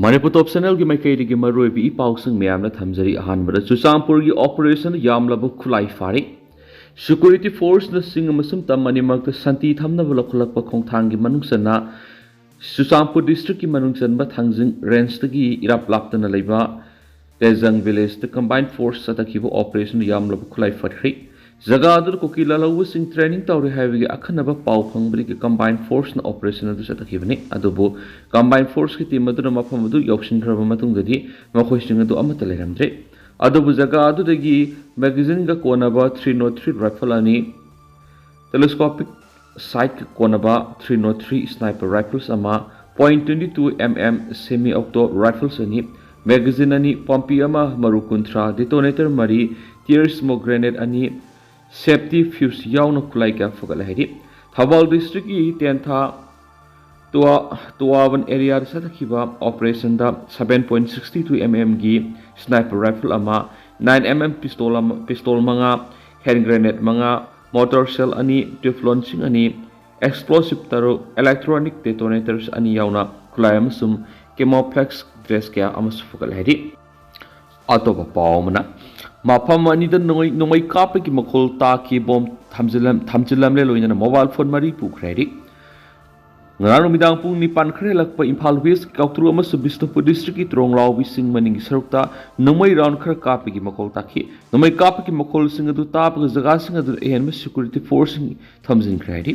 Manipur Top Channel की माइकई की मरोइबी इपाउसिंग म्यामना थमजरी अहानबदा चुचांपुर की ऑपरेशन यामलबु खुलाई फारी सिक्योरिटी फोर्स न सिंग अमसुम तमनिमक शांति थमनब लखलक खोंथांग की मनुंगसना चुचांपुर डिस्ट्रिक्ट की मनुंगसनबा थांजिंग रेंज तगी इराप लापतना लेबा तेजंग विलेज द कंबाइंड फोर्स सतखिबो ऑपरेशन यामलबु खुलाई फारी जगह अदुर कुकी लालौबा सिंग ट्रेनिंग तौरे हाइबगी अखनबा पाउ फंगबरी की कंबाइंड फोर्स न ऑपरेशन अदु सतखिबनी अदुबो कंबाइंड फोर्स की टीम अदुना मफम अदु यौसिनख्रबा मतुंगदि मखोइसिंग अदु अमत लेरमद्रे अदुबु जगह अदुदगी मैगजीन का कोनबा 303 राइफल अनि टेलीस्कोपिक साइट कोनबा 303 स्नाइपर राइफल्स अमा .22 mm सेमी ऑक्टो राइफल्स अनि मैगजीन अनि पंपी अमा मरु कुंथ्रा डिटोनेटर मरी टियर स्मोक ग्रेनेड अनि सेफ्टी फ्यूज याउन खुलाई क्या फगल है थौबाल डिस्ट्रिक्ट की तेंथा तुआवन एरिया सतखिबा ऑपरेशन दा 7.62 mm की स्नाइपर राइफल अमा 9 mm पिस्तौल मंगा हैंड ग्रेनेड मंगा मोटर सेल अनि टेफ्लॉन सिंग अनि एक्सप्लोसिव तरो इलेक्ट्रॉनिक डेटोनेटर्स अनि याउना खुलाई अमसुम केमोफ्लेक्स ड्रेस क्या अमस फगल है अतोबा पावमना Mapham anida nongai kape ki makol ta ki bom thamjilam le loina mobile phone mari pu khredi ngaranu midang pung ni pan khre lakpa Imphal West kautru ama Bisnupur district ki Tronglao bising maning sarukta nomai round khar kape ki makol ta ki nomai kape ki makol sing adu ta pa jaga sing adu ehan security force thamjin khredi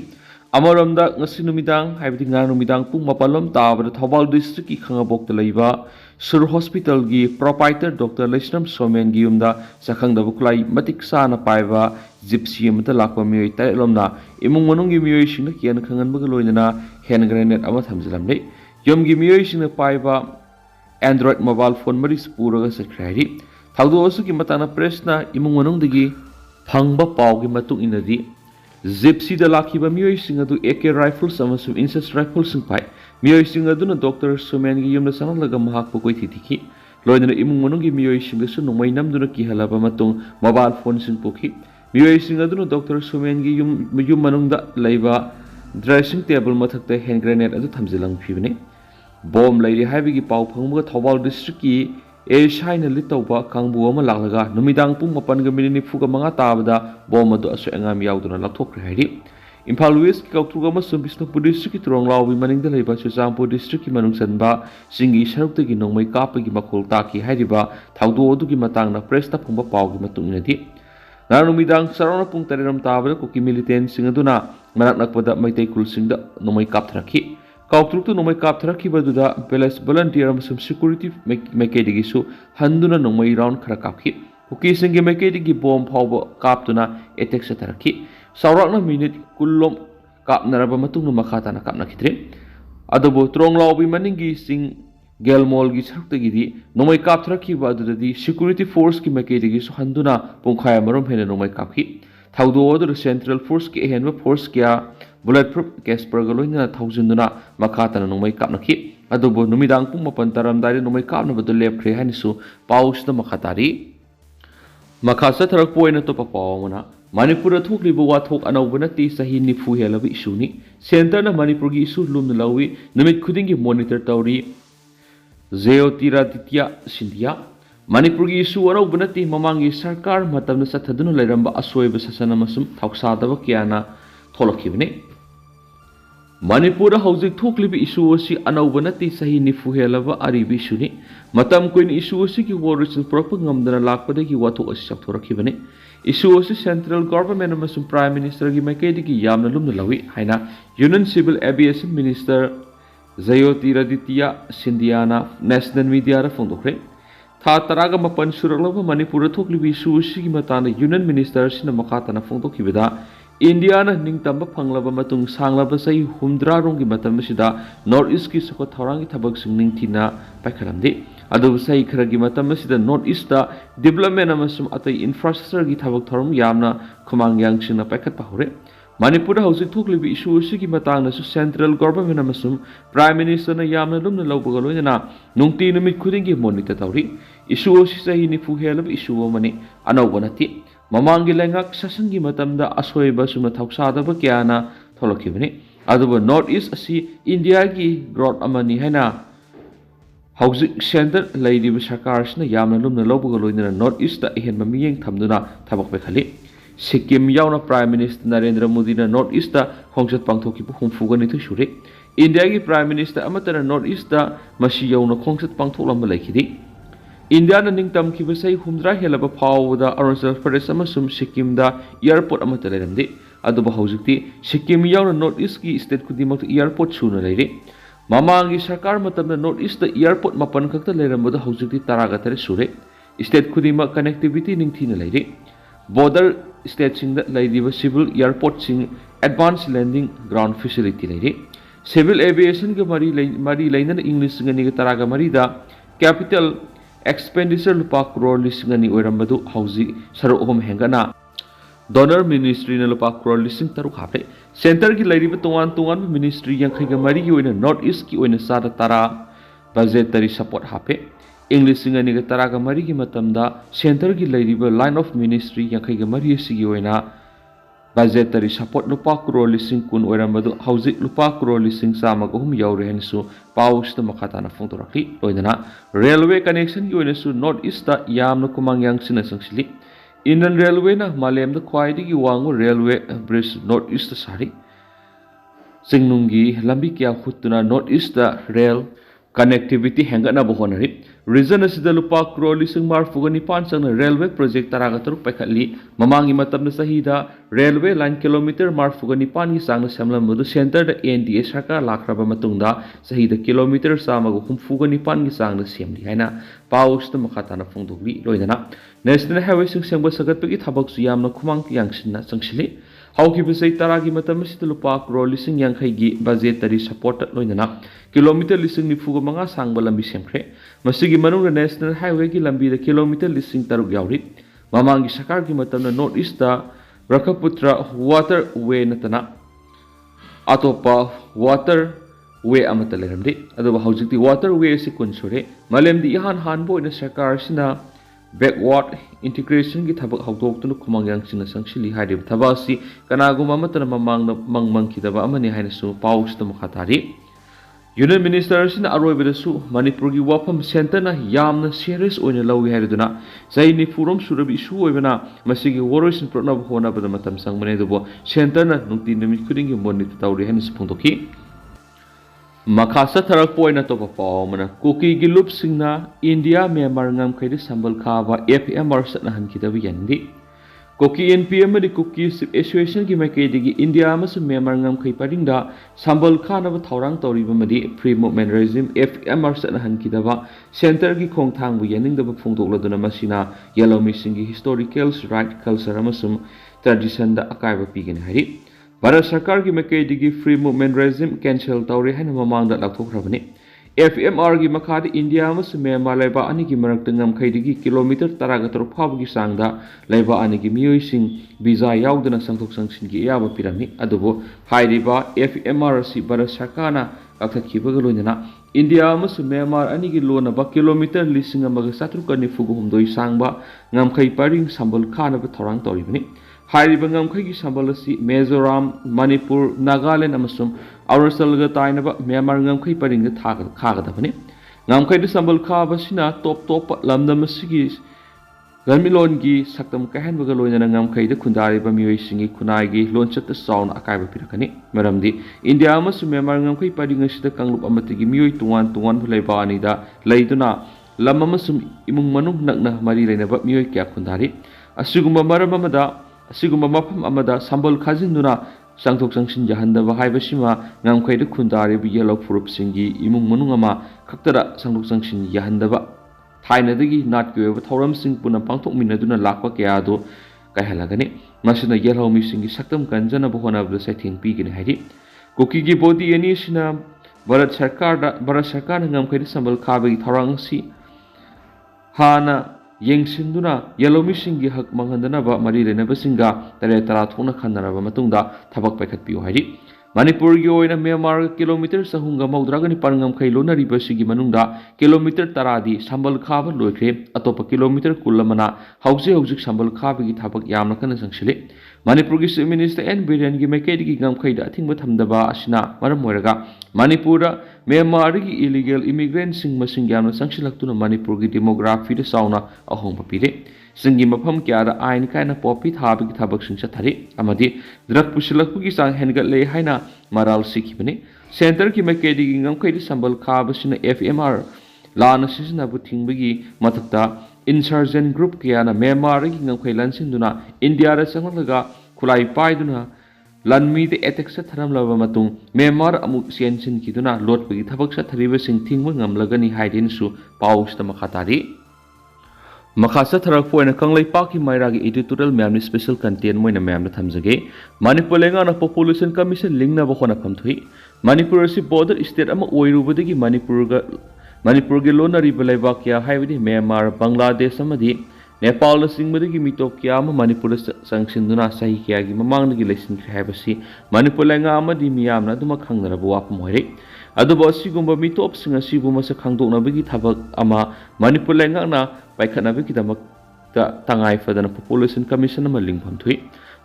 amaramda ngasi numidang haibdi ngaranu midang pung mapalom ta ba Thobal district ki khangabok ta leiba Sur Hospital की proprietor Dr. Leshnam Somen की युमदा सखंग दबुकुलाई मतिक साना पाइबा Gypsy अमता लाकवा मियोई ताइलमना इमुंग मनुंग की मियोई सिंह कियन खंगन बगलोइना hand grenade अमा थमजलमले यम की मियोई सिंह पाइबा Android mobile phone मरिस पूरगा सख्राइरी थाउदो असु की मताना प्रेसना इमुंग मनुंग दगी फंगबा पाव की मतुंग इनदी जिप्सी द लाखिबा मियोई सिंह दु AK राइफल्स अमसुम इंसेस राइफल्स सिंह पाइ मियोई सिंह अदुना डॉक्टर सुमेन की युमदा सनलगा महाक पकोई थिथि लोइदना इमुंग मनुंग की मियोई सिंह दसु नोमै नमदुना की हलाबा मतुंग मोबाइल फोन सिंह पोखि मियोई सिंह अदुना डॉक्टर सुमेन की युम मनुंगदा लैबा ड्रेसिंग टेबल मथक्ता हैंड ग्रेनेड अदु थमजिलंग फिबने बॉम्ब लैरि हाइबगी पाउ फंगबगा थौबाल डिस्ट्रिक्ट की एशाइन लितौबा कांगबु अमा लागलगा नुमिदांग पुंग 8:45 ताबदा बॉम्ब अदु असु एंगाम याउदुना लथोखरे हाइरि Imphal West की कौतुक अमसुम Bisnupur district की Tronglao bi maningda leiba Churachandpur district की manung sanba singi sarukta की nongmai kapa की makol ta की hairiba thaudo odu की matangna press ta phungba paw की matungina nanu midang sarona pung tareram tabada Kuki militant sing aduna manak nakpada maitai kul singda nongmai kap thrakhi कौतुक तो नोमै काप थरखिबदुदा palace volunteer अमसुम security मेकेडिगी सु हंदुना नोमै राउंड खरा कापखि कुकी सिंगे मेकेडिगी बॉम्ब फावबो कापतुना अटैक सथरखि सौराकना मिनिट कुल्लोम कापनरबा मतुंगना मखाताना कापनाखिद्रे अदबो Tronglao bi maningi sing gelmol gi saruktagiदी नोमै काप थरखिबा अदुददी security force की मेकेडिगी सु हंदुना पुंखाय मरम हेने नोमै कापखि थाउदो अदर सेंट्रल फोर्स की एहनबा फोर्स क्या बुलेट प्रूफ कैस्पर गलोइना थाउजिंदुना मखाताना नोमै कापनाखि अदुबो नुमिदांग पुंग 8 तारमदारि नोमै कापनबदु लेपख्रे हानिसु पाउसना मखातारि मखासा थरक पोइना तो पावमना मणिपुर थोकलिबो वाथोक अनौबना ति सही निफु हेलब इशूनी सेंटर ना मणिपुर की इशू लुमना लवी निमित खुदिंगी मॉनिटर तौरी जेओतिरादित्य सिंधिया मणिपुर की इशू अनौबना ति ममांगी सरकार मतमना सथदुना लेरंबा असोयब ससन अमसुम थौसादब कियाना थोलखिबने मणिपुर हौजिक थोकलिबि इशू असि अनौबना ति सही निफु हेलब अरिबि इशूनी मतम कोइन इशू असि की वोरिसन पुरक ngамदना लाकपदगी वाथोक असि सख्थोरखिबने इशू असि सेंट्रल गवर्नमेंट अमसुम प्राइम मिनिस्टर की मैकेडिगी यामना लुमना लवी हाइना union civil aviation minister Jyotiraditya सिंधियाना नेशनल मीडिया रा फोंदोखरे था तरागा मपन सुरकलब मणिपुर थोकलिबि इशू असि की मताना यूनियन मिनिस्टर सिना मखाताना फोंदोखिबदा इंडिया निंगतंब फंगलब मतुंग सांगलब सही 100 रोंगी मतमसिदा नॉर्थ ईस्ट की सको थौरांगी थबक सिंग निंगथिना पाखलमदे अदुब सही खरगी मतमसिदा नॉर्थ ईस्ट दा डेवलपमेंट अमसुम अतै इंफ्रास्ट्रक्चर की थबक थौरम यामना खमांग यांगसिना पाखत पाहुरे मणिपुर हौजिक थोकलिबि इशू असि की मतांगनसु सेंट्रल गवर्नमेंट अमसुम प्राइम मिनिस्टर ना यामना लुमना लौबगा लोइना नुंगति निमित खुदिंगी मॉनिटर तौरी इशू असि सही निफु हेलब इशू अमनि अनौबनति ममांगी लेंगाक ससंगी मतमदा असोयबा सुना थौसादब कियाना थोलखिबने अदुबो नॉर्थ ईस्ट असि इंडिया की ग्रोथ अमनि हैना Hauzik Center Lady Sarkarsna Yamanum the Lobo in the Northeast Hen Maming Tamduna Tabak Bekali. Sikkim Yauna Prime Minister Narendra Modi na Northeast Hongsat Pangtoki Humfugan to Shuri. India ki Prime Minister Amatana Northeast Mashi Yauna Hongsat Pangtolam Lakidi. India na Ningtam Kibasai Humdra Helaba Pow the Arunzal Parasamasum Sikkim da Airport Amatalamdi. Adoba Hauzikti Sikkim Yauna Northeast ki State Kudimak Airport sooner lady. Mamangi Sarkar Matam the Northeast Airport Mapan Kakta Leramada Hauzikti Taragatare Sure. State Kudima connectivity Ningtina lady. Border states in the lady civil airport sing advanced landing ground facility lady. Civil aviation ke Mari Lainan English Ngani Taraga Marida capital expenditure lupa crore lisingani Oramadu Hausi Saru Home Hangana Donor Ministry na lupa crore lising Taru Hape Center ki lady Tuan Ministry yang Mari in Northeast ki in Sada Tara budgetary support Hape English ngani ga taraga mari gi matamda center gi leiriba line of ministry yankai ga mari sigi oina budgetary support lupa crore lising kun oirambadu hauzik lupa crore lising sama ga hum yaure hensu paus ta makata na phongtoraki loidana railway connection gi oina su north east ta yamna kumangyang sina sangsili Indian railway na malem da khwaidi gi wangu railway bridge north east sari singnungi lambi kya khutuna north east rail connectivity hangana bohonari region asida lupa crore lising marfugani pansang railway project taragatur paikhatli mamangi matamna sahida railway line kilometer marfugani pani sangna samlamudu center da NDA sarkar lakraba matungda sahida kilometer samagu humfugani pani sangna semli haina paus ta makhatana phongdogli loidana national highway sing sengba sagatpagi thabak su yamna khumang yangsinna sangsili Hauki besai taragi matamasi lupa crore lising yang gi budgetary support loinana kilometer lising ni fuga manga sangba lambi semkre masigi manung national highway ki lambi da kilometer lising taruk yauri mamangi sakar ki matamna north east da Rakaputra waterway natana atopa waterway amata leramdi ado haujikti waterway si kunsure malemdi ihan hanbo ina sakar sina backward integration ki thabak hawdok tunu kumangyang sina sangsili haidib thabasi kanaguma matana mangmang kidaba amani haina su paus ta makhatari Union Minister sina aroi su Manipur gi Mapham center na yamna serious oina lawi haiduna zaini furom surabi issue oibana masigi woroisin protnab hona bada matam sangmane dubo center na nungti namit kudingi monitor tawri haina spungtoki Makasa tarak point na to pa mana Kuki gilup singna India Myanmar ngam khaidi sambal khaba FMR sat na han kidabi yandi Kuki NPM di Kuki Association ki makai digi India mas Myanmar ngam khai paringda sambal khana ba thaurang toriba madi free movement regime FMR sat na han kidaba center ki khongthang bu yaning da phongdok laduna masina yellow missing ki historical right culture amasum tradition da akai ba pigin hari Bharat Sarkar ki makai digi free movement regime cancel tawri haina mamang da lakthrabani FMR ki makhadi India mas Myanmar laiba ani ki marak tangam khai digi kilometer taragator phab ki sangda laiba ani ki miyoi sing visa yaudana sangthok sangsin ki yaba pirami adubo hairiba FMR si Bharat Sarkar na lakthiba galonina India mas Myanmar ani ki lona ba kilometer lising amaga satrukani fuguhumdoi sangba ngam khai paring sambal khana ba thorang tawribani Hairiba ngamkhai ki sambalasi Mizoram, Manipur, Nagaland amasum Arunachal ga tainaba Myanmar ngamkhai paring da khagadabani ngamkhai da sambal khabasina top lamdam asigi galmilon gi saktam kahen baga loina ngamkhai da khundari ba miyoi singi khunai gi lonchat ta sauna akai ba pirakani maramdi India amasum Myanmar ngamkhai paring asida kanglup amati gi miyoi tuan laiba ani da leiduna lam amasum imung manung nakna mari leinaba miyoi kya khundari asugumba maram amada Asigumba Mapham amada sambal khajinduna sangthok sangsin jahandaba haibasima ngamkhaida khundari bi yellow furup singi imung manung ama khaktara sangthok sangsin jahandaba thainadagi nat kyoba thoram sing puna pangthok minaduna lakwa kya do kaihalagani masina yellow mi singi saktam kanjana bohona bla saithing pi gini haidi Kuki gi body ani sina Bharat Sarkar ngamkhaida sambal khabagi thorang si hana Yengsinduna yellow missing hak manghandana ba mari lenaba singa tare tara thona khanara ba matungda thabak paikhat piu hairi ꯃꯅꯤꯄꯨꯔꯒꯤ ꯑꯣꯏꯅ ꯃ꯭ꯌꯥꯟꯃꯥꯔꯒ kilometre 394 ꯉꯝꯈꯩ ꯂꯣꯟꯅꯔꯤꯕꯁꯤꯒꯤ ꯃꯅꯨꯡꯗ kilometre 10ꯗꯤ ꯁꯝꯕꯜ ꯈꯥꯕ ꯂꯣꯏꯈ꯭ꯔꯦ ꯑꯇꯣꯞꯄ kilometre 10 ꯑꯃꯅ ꯍꯧꯖꯤꯛ ꯁꯝꯕꯜ ꯈꯥꯕꯒꯤ ꯊꯕꯛ ꯌꯥꯝꯅ ꯀꯟꯅ ꯆꯪꯁꯤꯜꯂꯤ ꯃꯅꯤꯄꯨꯔꯒꯤ ꯆꯤꯐ ꯃꯤꯅꯤꯁꯇꯔ ꯑꯦꯟ ꯕꯤꯔꯦꯟꯒꯤ ꯃꯥꯏꯀꯩꯗꯒꯤ ꯉꯝꯈꯩꯗ ꯑꯊꯤꯡꯕ ꯊꯝꯗꯕ ꯑꯁꯤꯅ ꯃꯔꯝ ꯑꯣꯏꯔꯒ ꯃꯅꯤꯄꯨꯔꯗ ꯃ꯭ꯌꯥꯟꯃꯥꯔꯗꯒꯤ ꯏꯂꯤꯒꯦꯜ ꯏꯃꯤꯒ꯭ꯔꯦꯟꯠꯁꯤꯡ ꯃꯁꯤꯡ ꯌꯥꯝꯅ ꯆꯪꯁꯤꯜꯂꯛꯇꯨꯅ ꯃꯅꯤꯄꯨꯔꯒꯤ ꯗꯦꯃꯣꯒ꯭ꯔꯥꯐꯤꯗ ꯆꯥꯎꯅ ꯑꯍꯣꯡꯕ ꯄꯤꯔꯦ ꯆꯤꯡꯒꯤ ꯃꯐꯝ ꯀꯌꯥꯗ ꯑꯥꯏꯟ ꯀꯥꯏꯅ ꯄꯣꯄꯤ ꯊꯥꯕꯒꯤ ꯊꯕꯛꯁꯤꯡ ꯆꯠꯊꯔꯤ ꯑꯃꯗꯤ ꯗ꯭ꯔꯒ ꯄꯨꯁꯤꯜꯂꯛꯄꯒꯤ ꯆꯥꯡ ꯍꯦꯟꯒꯠꯂꯦ ꯍꯥꯏꯅ ꯃꯔꯥꯜ ꯁꯤꯈꯤꯕꯅꯤ ꯁꯦꯟꯇꯔꯒꯤ ꯃꯥꯏꯀꯩꯗꯒꯤ ꯉꯝꯈꯩꯗ ꯁꯝꯕꯜ ꯈꯥꯕꯁꯤꯅ FMR ꯂꯥꯟꯅ ꯁꯤꯖꯤꯟꯅꯕ ꯊꯤꯡꯕꯒꯤ ꯃꯊꯛꯇ ꯏꯟꯁꯔꯖꯦꯟ ꯒ꯭ꯔꯨꯞ ꯀꯌꯥꯅ ꯃ꯭ꯌꯥꯟꯃꯥꯔꯗꯒꯤ ꯉꯝꯈꯩ ꯂꯥꯟꯁꯤꯟꯗꯨꯅ ꯏꯟꯗꯤꯌꯥꯗ ꯆꯪꯂꯛꯂꯒ ꯈꯨꯠꯂꯥꯏ ꯄꯥꯏꯗꯨꯅ ꯂꯟꯃꯤꯗ ꯑꯦꯇꯦꯛ ꯆꯠꯊꯔꯝꯂꯕ ꯃꯇꯨꯡ ꯃ꯭ꯌꯥꯟꯃꯥꯔ ꯑꯃꯨꯛ ꯆꯦꯟꯁꯤꯟꯈꯤꯗꯨꯅ ꯂꯣꯠꯄꯒꯤ ꯊꯕꯛ ꯆꯠꯊꯔꯤꯕꯁꯤꯡ ꯊꯤꯡꯕ ꯉꯝꯂꯒꯅꯤ ꯍꯥꯏꯗꯨꯅꯁꯨ ꯄꯥꯎꯁꯤꯗ ꯃꯈꯥ ꯇꯥꯔꯤ ꯃꯈꯥ ꯆꯠꯊꯔꯛꯄ ꯑꯣꯏꯅ ꯀꯪꯂꯩꯄꯥꯛꯀꯤ ꯃꯩꯔꯥꯒꯤ ꯏꯗꯤꯇꯣꯔꯤꯌꯦꯜ ꯃꯌꯥꯝꯅꯤ ꯁ꯭ꯄꯦꯁꯦꯜ ꯀꯟꯇꯦꯟ ꯃꯣꯏꯅ ꯃꯌꯥꯝꯗ ꯊꯝꯖꯒꯦ ꯃꯅꯤꯄꯨꯔ ꯂꯩꯉꯥꯛꯅ ꯄꯣꯄꯨꯂꯦꯁꯟ ꯀꯃꯤꯁꯟ ꯂꯤꯡꯅꯕ ꯍꯣꯠꯅꯐꯝ ꯊꯣꯛꯏ ꯃꯅꯤꯄꯨꯔ ꯑꯁꯤ ꯕꯣꯔꯗꯔ ꯁ꯭ꯇꯦꯠ ꯑꯃ ꯑꯣꯏꯔꯨꯕꯗꯒꯤ ꯃꯅꯤꯄꯨꯔꯒꯤ ꯂꯣꯟꯅꯔꯤꯕ ꯂꯩꯕꯥꯛ ꯀꯌꯥ ꯍꯥꯏꯕꯗꯤ ꯃ꯭ꯌꯥꯟꯃꯥꯔ ꯕꯪꯒ꯭ꯂꯥꯗꯦꯁ ꯑꯃꯗꯤ ꯅꯦꯄꯥꯜꯅꯆꯤꯡꯕꯗꯒꯤ ꯃꯤꯇꯣꯞ ꯀꯌꯥ ꯑꯃ ꯃꯅꯤꯄꯨꯔꯗ ꯆꯪꯁꯤꯟꯗꯨꯅ ꯆꯍꯤ ꯀꯌꯥꯒꯤ ꯃꯃꯥꯡꯗꯒꯤ ꯂꯩꯁꯤꯟꯈ꯭ꯔꯦ ꯍꯥꯏꯕꯁꯤ ꯃꯅꯤꯄꯨꯔ ꯂꯩꯉꯥꯛ ꯑꯃꯗꯤ ꯃꯤꯌꯥꯝꯅ ꯑꯗꯨꯃꯛ ꯈꯪꯅꯔꯕ ꯋꯥꯐꯝ ꯑꯣꯏꯔꯦ ꯑꯗꯨꯕꯨ ꯑꯁꯤꯒꯨꯝꯕ ꯃꯤꯇꯣꯞꯁꯤꯡ ꯑꯁꯤꯕꯨ ꯃꯁꯛ ꯈꯪꯗꯣꯛꯅꯕꯒꯤ ꯊꯕꯛ ꯑꯃ ꯃꯅꯤꯄꯨꯔ ꯂꯩꯉꯥꯛꯅ ꯄꯥꯏꯈꯠꯅꯕꯒꯤꯗꯃꯛꯇ ꯇꯉꯥꯏ ꯐꯗꯅ ꯄꯣꯄꯨꯂꯦꯁꯟ ꯀꯃꯤꯁꯟ ꯑꯃ ꯂꯤꯡꯐꯝ ꯊꯣꯛꯏ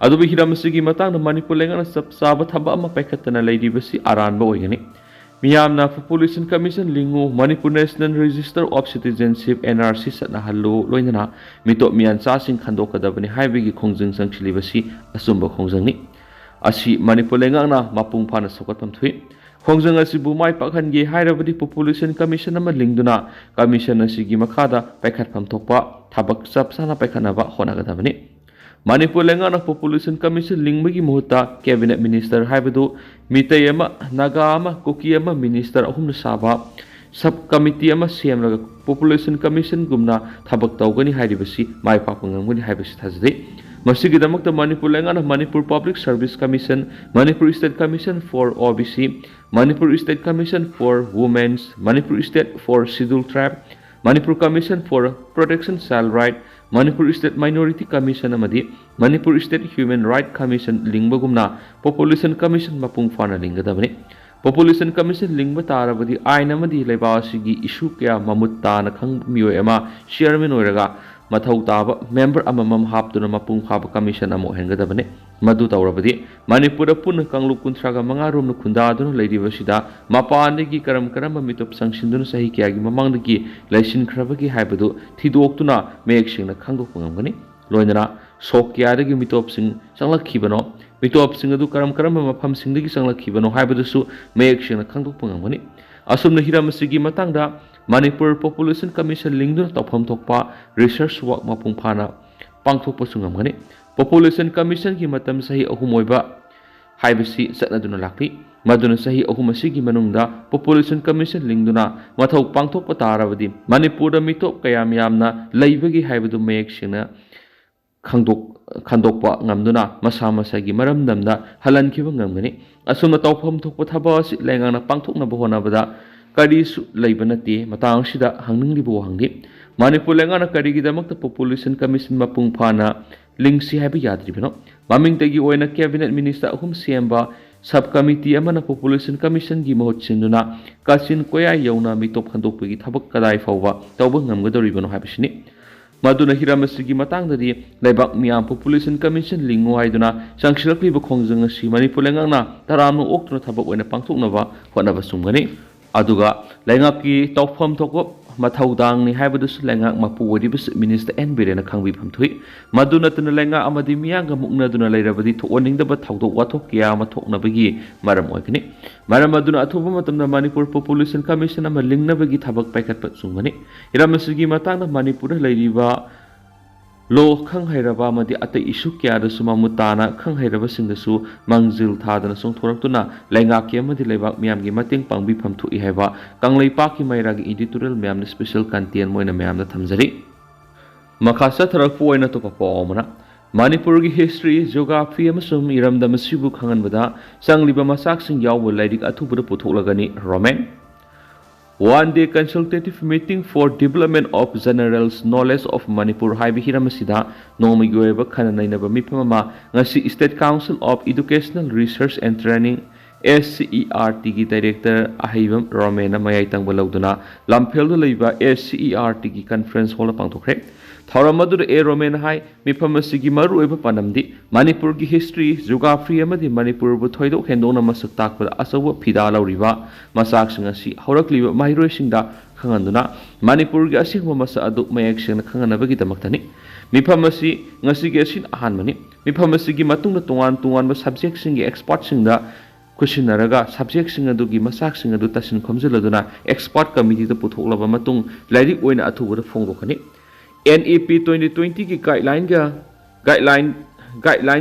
ꯑꯗꯨꯕꯨ ꯍꯤꯔꯝ ꯑꯁꯤꯒꯤ ꯃꯇꯥꯡꯗ ꯃꯅꯤꯄꯨꯔ ꯂꯩꯉꯥꯛꯅ ꯆꯞ ꯆꯥꯕ ꯊꯕꯛ ꯑꯃ ꯄꯥꯏꯈꯠꯇꯅ ꯂꯩꯔꯤꯕꯁꯤ ꯑꯔꯥꯟꯕ ꯑꯣꯏꯒꯅꯤ ꯃꯤꯌꯥꯝꯅ ꯄꯣꯄꯨꯂꯦꯁꯟ ꯀꯃꯤꯁꯟ ꯂꯤꯡꯉꯨ Manipur national register of citizenship NRC ꯆꯠꯅꯍꯜꯂꯨ ꯂꯣꯏꯅꯅ ꯃꯤꯇꯣꯞ ꯃꯤꯌꯥꯟꯆꯥꯁꯤꯡ ꯈꯟꯗꯣꯛꯀꯗꯕꯅꯤ ꯍꯥꯏꯕꯒꯤ ꯈꯣꯡꯖꯪ ꯆꯪꯁꯤꯜꯂꯤꯕꯁꯤ ꯑꯆꯨꯝꯕ ꯈꯣꯡꯖꯪꯅꯤ ꯑꯁꯤ ꯃꯅꯤꯄꯨꯔ ꯂꯩꯉꯥꯛꯅ ꯃꯄꯨꯡ ꯐꯥꯅ ꯁꯧꯒꯠꯐꯝ ꯊꯣꯛꯏ ꯈꯣꯡꯖꯪ ꯑꯁꯤꯕꯨ ꯃꯥꯏ ꯄꯥꯛꯍꯟꯒꯦ ꯍꯥꯏꯔꯕꯗꯤ ꯄꯣꯄꯨꯂꯦꯁꯟ ꯀꯃꯤꯁꯟ ꯑꯃ ꯂꯤꯡꯗꯨꯅ ꯀꯃꯤꯁꯟ ꯑꯁꯤꯒꯤ ꯃꯈꯥꯗ ꯄꯥꯏꯈꯠꯐꯝ ꯊꯣꯛꯄ ꯊꯕꯛ ꯆꯞ ꯆꯥꯅ ꯄꯥꯏꯈꯠꯅꯕ ꯍꯣꯠꯅꯒꯗꯕꯅꯤ ꯃꯅꯤꯄꯨꯔ ꯂꯩꯉꯥꯛꯅ ꯄꯣꯄꯨꯂꯦꯁꯟ ꯀꯃꯤꯁꯟ ꯂꯤꯡꯕꯒꯤ ꯃꯍꯨꯠꯇ ꯀꯦꯕꯤꯅꯦꯠ ꯃꯤꯅꯤꯁꯇꯔ ꯍꯥꯏꯕꯗꯨ ꯃꯤꯇꯩ ꯑꯃ ꯅꯥꯒꯥ ꯑꯃ ꯀꯨꯀꯤ ꯑꯃ ꯃꯤꯅꯤꯁꯇꯔ ꯑꯍꯨꯝꯅ ꯁꯥꯕ ꯁꯕ ꯀꯃꯤꯇꯤ ꯑꯃ ꯁꯦꯝꯂꯒ ꯄꯣꯄꯨꯂꯦꯁꯟ ꯀꯃꯤꯁꯟꯒꯨꯝꯅ ꯊꯕꯛ ꯇꯧꯒꯅꯤ ꯍꯥꯏꯔꯤꯕꯁꯤ ꯃꯥꯏ ꯄꯥꯛꯄ ꯉꯝꯒꯅꯤ ꯍꯥꯏꯕꯁꯤ ꯊꯥꯖꯩ ꯃꯁꯤꯒꯤꯗꯃꯛꯇ ꯃꯅꯤꯄꯨꯔ ꯂꯩꯉꯥꯛꯅ Manipur public service commission Manipur state commission for OBC Manipur state commission for women's Manipur state for scheduled tribe Manipur commission for protection child right Manipur state minority commission ꯑꯃꯗꯤ Manipur state human right commission ꯂꯤꯡꯕꯒꯨꯝꯅ ꯄꯣꯄꯨꯂꯦꯁꯟ ꯀꯃꯤꯁꯟ ꯃꯄꯨꯡ ꯐꯥꯅ ꯂꯤꯡꯒꯗꯕꯅꯤ ꯄꯣꯄꯨꯂꯦꯁꯟ ꯀꯃꯤꯁꯟ ꯂꯤꯡꯕ ꯇꯥꯔꯕꯗꯤ ꯑꯥꯏꯟ ꯑꯃꯗꯤ ꯂꯩꯕꯥꯛ ꯑꯁꯤꯒꯤ ꯏꯁꯨ ꯀꯌꯥ ꯃꯃꯨꯠ ꯇꯥꯅ ꯈꯪꯕ ꯃꯤꯑꯣꯏ ꯑꯃ ꯆꯤꯌꯔꯃꯦꯟ ꯑꯣꯏꯔꯒ ꯃꯊꯧ ꯇꯥꯕ ꯃꯦꯝꯕꯔ ꯑꯃꯃꯝ ꯍꯥꯞꯇꯨꯅ ꯃꯄꯨꯡ ꯐꯥꯕ ꯀꯃꯤꯁꯟ ꯑꯃ ꯑꯣꯏꯍꯟꯒꯗꯕꯅꯤ ꯃꯗꯨ ꯇꯧꯔꯕꯗꯤ ꯃꯅꯤꯄꯨꯔꯗ ꯄꯨꯟꯅ ꯀꯥꯡꯂꯨꯞ 35 ꯔꯣꯝꯅ ꯈꯨꯟꯗꯥꯗꯨꯅ ꯂꯩꯔꯤꯕꯁꯤꯗ ꯃꯄꯥꯟꯗꯒꯤ ꯀꯔꯝꯕ ꯃꯤꯇꯣꯞ ꯆꯪꯁꯤꯟꯗꯨꯅ ꯆꯍꯤ ꯀꯌꯥꯒꯤ ꯃꯃꯥꯡꯗꯒꯤ ꯂꯩꯁꯤꯟꯈ꯭ꯔꯕꯒꯦ ꯍꯥꯏꯕꯗꯨ ꯊꯤꯗꯣꯛꯇꯨꯅ ꯃꯌꯦꯛ ꯁꯦꯡꯅ ꯈꯪꯗꯣꯛꯄ ꯉꯝꯒꯅꯤ ꯂꯣꯏꯅꯅ ꯁꯣꯛ ꯀꯌꯥꯗꯒꯤ ꯃꯤꯇꯣꯞꯁꯤꯡ ꯆꯪꯂꯛꯈꯤꯕꯅꯣ ꯃꯤꯇꯣꯞꯁꯤꯡ ꯑꯗꯨ ꯀꯔꯝꯕ ꯃꯐꯝꯁꯤꯡꯗꯒꯤ ꯆꯪꯂꯛꯈꯤꯕꯅꯣ ꯍꯥꯏꯕꯗꯨꯁꯨ ꯃꯌꯦꯛ ꯁꯦꯡꯅ ꯈꯪꯗꯣꯛꯄ ꯉꯝꯒꯅꯤ ꯑꯁꯨꯝꯅ ꯍꯤꯔꯝ ꯑꯁꯤꯒꯤ ꯃꯇꯥꯡꯗ ꯃꯅꯤꯄꯨꯔ ꯄꯣꯄꯨꯂꯦꯁꯟ ꯀꯃꯤꯁꯟ ꯂꯤꯡꯗꯨꯅ ꯇꯧꯐꯝ ꯊꯣꯛꯄ ꯔꯤꯁꯔꯆ ꯋꯥꯔꯛ ꯃꯄꯨꯡ ꯐꯥꯅ ꯄꯥꯡꯊꯣꯛꯄꯁꯨ ꯉꯝꯒꯅꯤ ꯄꯣꯄꯨꯂꯦꯁꯟ ꯀꯃꯤꯁꯟꯒꯤ ꯃꯇꯝ ꯆꯍꯤ 3 ꯑꯣꯏꯕ ꯍꯥꯏꯕꯁꯤ ꯆꯠꯅꯗꯨꯅ ꯂꯥꯛꯂꯤ ꯃꯗꯨꯅ ꯆꯍꯤ 3 ꯑꯁꯤꯒꯤ ꯃꯅꯨꯡꯗ ꯄꯣꯄꯨꯂꯦꯁꯟ ꯀꯃꯤꯁꯟ ꯂꯤꯡꯗꯨꯅ ꯃꯊꯧ ꯄꯥꯡꯊꯣꯛꯄ ꯇꯥꯔꯕꯗꯤ ꯃꯅꯤꯄꯨꯔꯗ ꯃꯤꯇꯣꯞ ꯀꯌꯥꯝ ꯌꯥꯝꯅ ꯂꯩꯕꯒꯦ ꯍꯥꯏꯕꯗꯨ ꯃꯌꯦꯛ ꯁꯦꯡꯅ ꯈꯪꯗꯣꯛꯄ ꯉꯝꯗꯨꯅ ꯃꯁꯥ ꯃꯁꯥꯒꯤ ꯃꯔꯝꯗꯝꯗ ꯍꯜꯍꯟꯈꯤꯕ ꯉꯝꯒꯅꯤ ꯑꯁꯨꯝꯅ ꯇꯧꯐꯝ ꯊꯣꯛꯄ ꯊꯕꯛ ꯑꯁꯤ ꯂꯩꯉꯥꯛꯅ ꯄꯥꯡꯊꯣꯛꯅꯕ ꯍꯣꯠꯅꯕꯗ ꯀꯔꯤꯁꯨ ꯂꯩꯕ ꯅꯠꯇꯦ ꯃꯇꯥꯡ ꯑꯁꯤꯗ ꯍꯪꯅꯤꯡꯂꯤꯕ ꯋꯥꯍꯪꯗꯤ ꯃꯅꯤꯄꯨꯔ ꯂꯩꯉꯥꯛꯅ ꯀꯔꯤꯒꯤꯗꯃꯛꯇ ꯄꯣꯄꯨꯂꯦꯁꯟ ꯀꯃꯤꯁꯟ ꯃꯄꯨꯡ ꯐꯥꯅ ꯂꯤꯡꯁꯤ ꯍꯥꯏꯕ ꯌꯥꯗ꯭ꯔꯤꯕꯅꯣ ꯃꯃꯤꯡꯇꯒꯤ ꯑꯣꯏꯅ ꯀꯦꯕꯤꯅꯦꯠ ꯃꯤꯅꯤꯁꯇꯔ 3 ꯁꯦꯝꯕ ꯁꯕ ꯀꯃꯤꯇꯤ ꯑꯃꯅ ꯄꯣꯄꯨꯂꯦꯁꯟ ꯀꯃꯤꯁꯟꯒꯤ ꯃꯍꯨꯠ ꯁꯤꯟꯗꯨꯅ ꯀꯥꯆꯤꯟ ꯀꯣꯌꯥ ꯌꯧꯅ ꯃꯤꯇꯣꯞ ꯈꯟꯗꯣꯛꯄꯒꯤ ꯊꯕꯛ ꯀꯗꯥꯏ ꯐꯥꯎꯕ ꯇꯧꯕ ꯉꯝꯒꯗꯧꯔꯤꯕꯅꯣ ꯍꯥꯏꯕꯁꯤꯅꯤ ꯃꯗꯨꯅ ꯍꯤꯔꯝ ꯑꯁꯤꯒꯤ ꯃꯇꯥꯡꯗꯗꯤ ꯂꯩꯕꯥꯛ ꯃꯤꯌꯥꯝ ꯄꯣꯄꯨꯂꯦꯁꯟ ꯀꯃꯤꯁꯟ ꯂꯤꯡꯉꯨ ꯍꯥꯏꯗꯨꯅ ꯆꯪꯁꯤꯜꯂꯛꯂꯤꯕ ꯈꯣꯡꯖꯪ ꯑꯁꯤ ꯃꯅꯤꯄꯨꯔ ꯂꯩꯉꯥꯛꯅ ꯇꯔꯥꯝꯅ ꯑꯣꯛꯇꯨꯅ ꯊꯕꯛ ꯑꯣꯏꯅ ꯄꯥꯡꯊꯣꯛꯅꯕ ꯍꯣꯠꯅꯕ ꯆꯨꯝꯒꯅꯤ ꯑꯗꯨꯒ ꯂꯩꯉꯥꯛꯀꯤ ꯇꯧꯐꯝ ꯊꯣꯛꯄ ꯃꯊꯧꯗꯥꯡꯅꯤ ꯍꯥꯏꯕꯗꯨꯁꯨ ꯂꯩꯉꯥꯛ ꯃꯄꯨ ꯑꯣꯏꯔꯤꯕ ꯆꯤꯐ ꯃꯤꯅꯤꯁꯇꯔ ꯑꯦꯟ ꯕꯤꯔꯦꯟꯅ ꯈꯪꯕꯤꯐꯝ ꯊꯣꯛꯏ ꯃꯗꯨ ꯅꯠꯇꯅ ꯂꯩꯉꯥꯛ ꯑꯃꯗꯤ ꯃꯤꯌꯥꯝꯒ ꯃꯨꯛꯅꯗꯨꯅ ꯂꯩꯔꯕꯗꯤ ꯊꯣꯛꯍꯟꯅꯤꯡꯗꯕ ꯊꯧꯗꯣꯛ ꯋꯥꯊꯣꯛ ꯀꯌꯥ ꯑꯃ ꯊꯣꯛꯅꯕꯒꯤ ꯃꯔꯝ ꯑꯣꯏꯒꯅꯤ ꯃꯔꯝ ꯑꯗꯨꯅ ꯑꯊꯨꯕ ꯃꯇꯝꯗ ꯃꯅꯤꯄꯨꯔ ꯄꯣꯄꯨꯂꯦꯁꯟ ꯀꯃꯤꯁꯟ ꯑꯃ ꯂꯤꯡꯅꯕꯒꯤ ꯊꯕꯛ ꯄꯥꯏꯈꯠꯄ ꯆꯨꯝꯒꯅꯤ ꯍꯤꯔꯝ ꯑꯁꯤꯒꯤ ꯃꯇꯥꯡꯗ ꯃꯅꯤꯄꯨꯔꯗ ꯂꯩꯔꯤꯕ ꯂꯣ ꯈꯪꯍꯩꯔꯕ ꯑꯃꯗꯤ ꯑꯇꯩ ꯏꯁꯨ ꯀꯌꯥꯗꯁꯨ ꯃꯃꯨꯠ ꯇꯥꯅ ꯈꯪꯍꯩꯔꯕꯁꯤꯡꯗꯁꯨ ꯃꯥꯡꯖꯤꯜ ꯊꯥꯗꯅ ꯆꯣꯡꯊꯣꯔꯛꯇꯨꯅ ꯂꯩꯉꯥꯛꯀꯤ ꯑꯃꯗꯤ ꯂꯩꯕꯥꯛ ꯃꯤꯌꯥꯝꯒꯤ ꯃꯇꯦꯡ ꯄꯥꯡꯕꯤꯐꯝ ꯊꯣꯛꯏ ꯍꯥꯏꯕ ꯀꯪꯂꯩꯄꯥꯛꯀꯤ ꯃꯩꯔꯥꯒꯤ ꯏꯗꯤꯇꯣꯔꯤꯌꯦꯜ ꯃꯌꯥꯝꯅ ꯁ꯭ꯄꯦꯁꯦꯜ ꯀꯟꯇꯦꯟ ꯃꯣꯏꯅ ꯃꯌꯥꯝꯗ ꯊꯝꯖꯔꯤ ꯃꯈꯥ ꯆꯠꯊꯔꯛꯄ ꯑꯣꯏꯅ ꯑꯇꯣꯞꯄ ꯄꯥꯎ ꯑꯃꯅ ꯃꯅꯤꯄꯨꯔꯒꯤ ꯍꯤꯁꯇ꯭ꯔꯤ ꯖꯤꯑꯣꯒ꯭ꯔꯥꯐꯤ ꯑꯃꯁꯨꯡ ꯏꯔꯝꯗꯝ ꯑꯁꯤꯕꯨ ꯈꯪꯍꯟꯕꯗ ꯆꯪꯂꯤꯕ ꯃꯆꯥꯛꯁꯤꯡ ꯌꯥꯎꯕ ꯂꯥꯏꯔꯤꯛ ꯑꯊꯨꯕꯗ ꯄꯨꯊꯣꯛꯂꯒꯅꯤ Roman One-day consultative meeting for development of general knowledge of Manipur haiba hiram asida nongmagi oiba khana nainaba mifam ama ngasi State Council of Educational Research and Training SCERT की director अहिबम romaine मयाई तंग लौदुना लमफेल लेबा SCERT की conference hall पांथोखरे थौरम अदुद ए romaine high मिफम असिगी मरुओइबा पानमदि Manipur की history geography अमदि Manipur बु थोइदो हेंदोना मसक ताकपदा असौब फिदा लौरिबा मसाकसिंग असि हौरक्लिबा माहिरोइसिंगदा खंगंदुना मणिपुर की असिंगबा मसा अदु मयेक सेंगना खंगनबगी दमक्तनि मिफम असि ngasi asin ahanmani mifam asigi matungda tongan tongan subject singi expert singda kusinaraga subject sing adugi masak sing adu tasin khomjiladuna expert committee da puthoklaba matung lairik oina athuba phongdokani NEP 2020 की guideline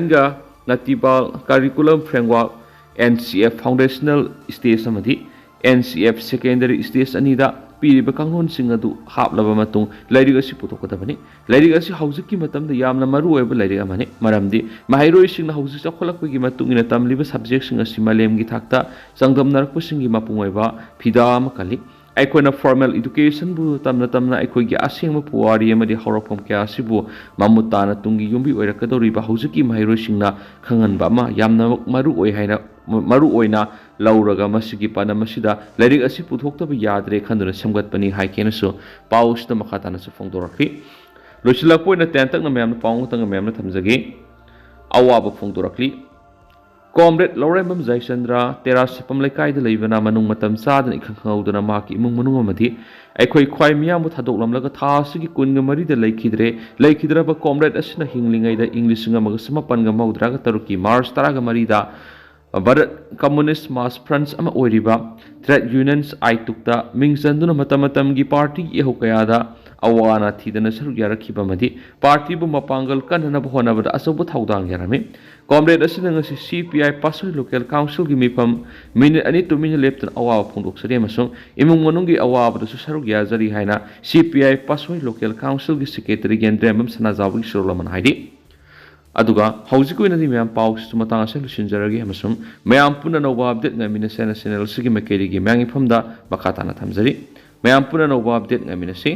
ga natiba curriculum framework NCF foundational stage amadi NCF secondary stage anida पीरिबा कांगोन सिंग अदु हापलबा मतुंग लाइरिग असि पुथोकदबनि लाइरिग असि हौजिकि मतमदा यामना मरु ओइबा लाइरिग अमाने मरमदि माहिरोइ सिंग हौजि चखलकपगि मतुंगिना तमलिबा subject सिंग असि मालेमगि थाकता संगमनरकप सिंगि मपुंग ओइबा फिदा अमकलि अखोना formal education बु तमना तमना अखोइगि असेंग पुवारी अमदि हौरफम क्या असिबु मामुताना तुंगि युम्बि ओइरकदोरिबा हौजिकि माहिरोइ सिंगना खंगनबा मा यामना मरु ओइ हाइना मरु ओइना लौरगा मसिगी पानमसिदा लाइरिग असि पुथोक्तबा याद्रे खंदुना समगतपनि हाइकेनसु पाउसता मखातानसु फोंदोरखि लोचिलकपोइना तेंतकना मैमना पाउंगतंगा मैमना थमजगे अवाबा फोंदोरखि कॉमरेड लौरेंबम जयचंद्र तेरासिपम लेकाइदा लेबना मनुंग मतम चादन इखंखौदना माकी इमुंग मनुंग अमदि अखोइ ख्वाइ मियामु थादोकलमलगा थासिगी कुनगा मरिदा लेखिद्रबा कॉमरेड असिना हिंगलिंगैदा इंग्लिशिंग अमगा समपनगा मौद्रागा तरुकी मार्च तरागा मरिदा भारत कम्युनिस्ट मास फ्रंट्स अमा ओइरिबा ट्रेड यूनियंस आइतुक्ता मिंगचंदुना मतमतमगी पार्टी येहो कयादा अवाना थीदना सरुक यारखिबा मदि पार्टी बु मपांगल कननब होनबदा असौब थौदांग यारमे कॉमरेड असिना ngasi CPI pasoi local council gi mifam minute ani to minute leptan awa phongdok sari amasung imung manungi awa bada su saruk yazari haina CPI pasoi local council gi secretary gendremam sanajabu gi surlaman haidi aduga haujiku inadi myam paus sumatang ase lusinjaragi amasung mayam puna nova update ngamina sena channel sigi makeri gi myang ifamda bakata na thamjari mayam puna nova update ngamina se